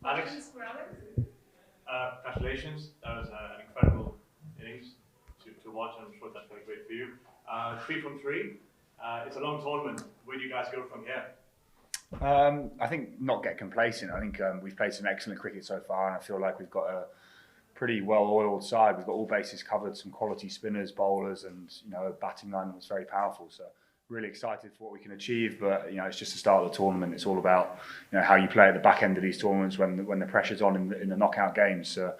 Alex, Questions for Alex? congratulations. That was an incredible innings to watch, and I'm sure that's going to be great for you. 3 from 3. It's a long tournament. Where do you guys go from here? I think not get complacent. I think we've played some excellent cricket so far, and I feel like we've got a pretty well-oiled side. We've got all bases covered, some quality spinners, bowlers, and a batting line that's very powerful. So really excited for what we can achieve. But it's just the start of the tournament. It's all about how you play at the back end of these tournaments when the pressure's on in the knockout games. So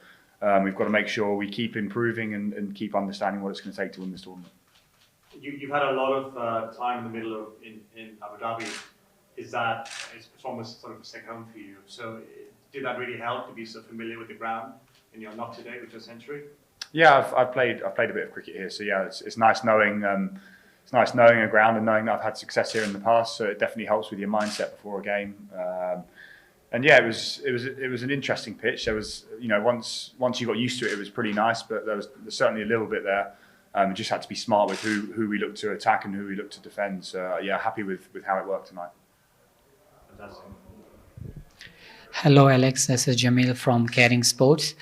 we've got to make sure we keep improving and keep understanding what it's going to take to win this tournament. You've had a lot of time in the middle of in Abu Dhabi. It's almost sort of a second home for you. So did that really help to be so familiar with the ground in your knock today with your century? Yeah, I've played a bit of cricket here. So yeah, it's nice knowing a ground and knowing that I've had success here in the past. So it definitely helps with your mindset before a game. And yeah, it was an interesting pitch. There was once you got used to it, it was pretty nice. But there's certainly a little bit there. We just had to be smart with who we looked to attack and who we looked to defend. So yeah, happy with how it worked tonight. Fantastic. Hello, Alex. This is Jamil from Caring Sports.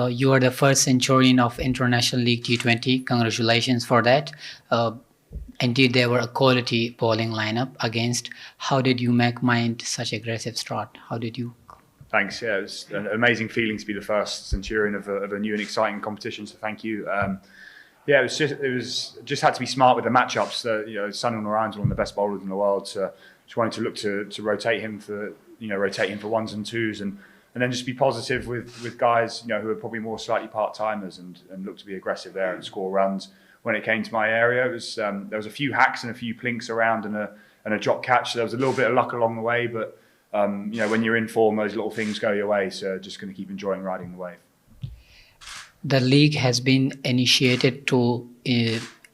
You are the first centurion of International League T20. Congratulations for that. Indeed, there were a quality bowling lineup against. How did you mind such aggressive start? How did you? Thanks. Yeah, it was an amazing feeling to be the first centurion of a new and exciting competition. So thank you. Yeah, it was just had to be smart with the matchups. Sunil Narayan's one of the best bowlers in the world. So just wanted to look to rotate him for ones and twos, and then just be positive with guys who are probably more slightly part timers and look to be aggressive there and score runs. When it came to my area, it was there was a few hacks and a few plinks around and a drop catch. So there was a little bit of luck along the way, but when you're in form, those little things go your way. So just going to keep enjoying riding the wave. The league has been initiated to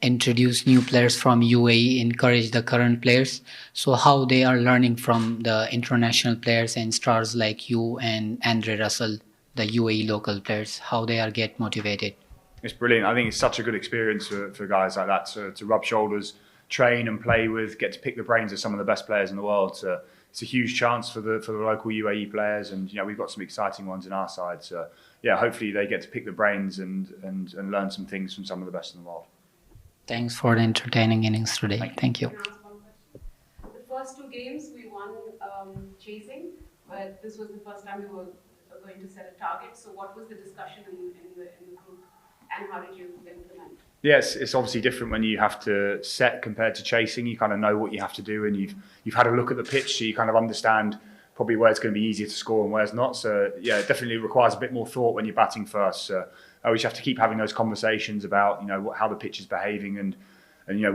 introduce new players from UAE, encourage the current players. So how they are learning from the international players and stars like you and Andre Russell, the UAE local players, how they are get motivated. It's brilliant. I think it's such a good experience for guys like that to rub shoulders, train and play with, get to pick the brains of some of the best players in the world. So it's a huge chance for the local UAE players, and we've got some exciting ones in our side. So yeah, hopefully they get to pick the brains and learn some things from some of the best in the world. Thanks for the entertaining innings today. Thank you. Can I ask one question? The first 2 games we won chasing, but this was the first time we were going to set a target. So what was the discussion in the group, and how did you implement? Yes, it's obviously different when you have to set compared to chasing. You kind of know what you have to do, and you've had a look at the pitch, so you kind of understand probably where it's going to be easier to score and where's not. So yeah, it definitely requires a bit more thought when you're batting first. We just have to keep having those conversations about how the pitch is behaving and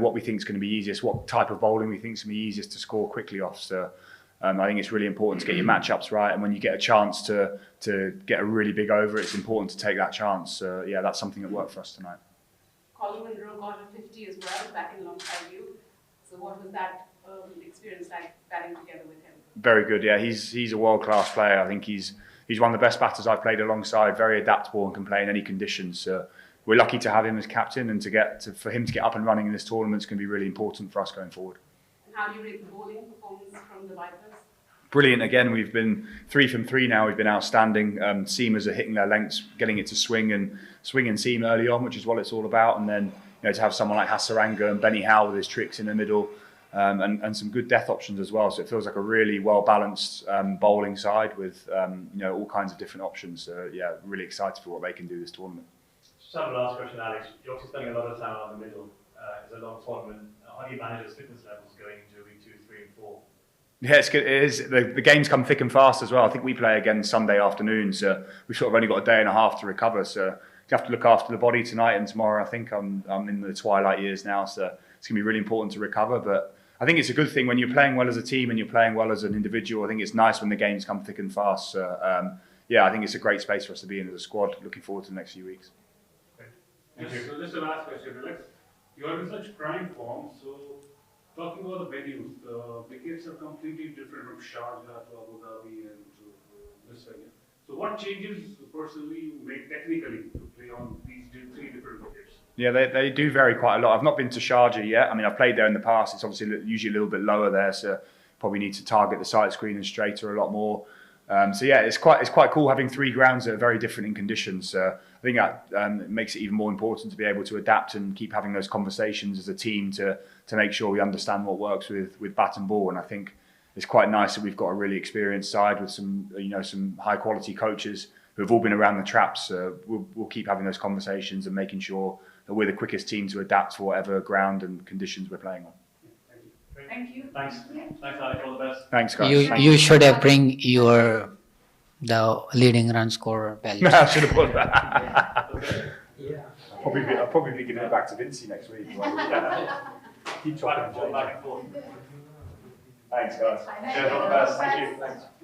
what we think is going to be easiest, what type of bowling we think is going to be easiest to score quickly off. So I think it's really important to get your matchups right, and when you get a chance to get a really big over, it's important to take that chance. So yeah, that's something that worked for us tonight. Colin Munro got a 50 as well, back in alongside you. So what was that experience like batting together with him? Very good. Yeah, he's a world-class player. I think he's one of the best batters I've played alongside. Very adaptable and can play in any conditions. So we're lucky to have him as captain, and for him to get up and running in this tournament is going to be really important for us going forward. And how do you rate the bowling performance from the Vipers? Brilliant. Again, we've been 3 from 3 now. We've been outstanding. Seamers are hitting their lengths, getting it to swing and seam early on, which is what it's all about. And then to have someone like Hasaranga and Benny Howe with his tricks in the middle, and some good death options as well. So it feels like a really well-balanced bowling side with all kinds of different options. So yeah, really excited for what they can do this tournament. Just have a last question, Alex. You're obviously spending a lot of time on the middle. It's a long tournament. How do you manage those fitness levels going into week 2, 3, and 4? Yeah, it's good. It is. The games come thick and fast as well. I think we play again Sunday afternoons. We've sort of only got a day and a half to recover. So you have to look after the body tonight and tomorrow. I think I'm in the twilight years now, so it's going to be really important to recover. But I think it's a good thing when you're playing well as a team and you're playing well as an individual. I think it's nice when the games come thick and fast. So yeah, I think it's a great space for us to be in as a squad. Looking forward to the next few weeks. Thank you. So just a last question, Alex. You are in such prime form, so talking about the venues, the wickets are completely different from Sharjah to Abu Dhabi and to this venue. So what changes personally you make technically to play on these 3 different wickets? Yeah, they do vary quite a lot. I've not been to Sharjah yet. I mean, I've played there in the past. It's obviously usually a little bit lower there, so probably need to target the side screen and straighter a lot more. So yeah, it's quite cool having 3 grounds that are very different in conditions. I think that makes it even more important to be able to adapt and keep having those conversations as a team to make sure we understand what works with bat and ball. And I think it's quite nice that we've got a really experienced side with some high quality coaches who have all been around the traps. We'll keep having those conversations and making sure that we're the quickest team to adapt to whatever ground and conditions we're playing on. Thank you. Thanks. Thanks, Alec. All the best. Thanks, guys. You should have bring the leading run scorer value. I should have put that. I'll probably be giving it back to Vinci next week. Keep chopping. Back and forth. Thanks, guys. Cheers, all the best. Thank you. Thanks.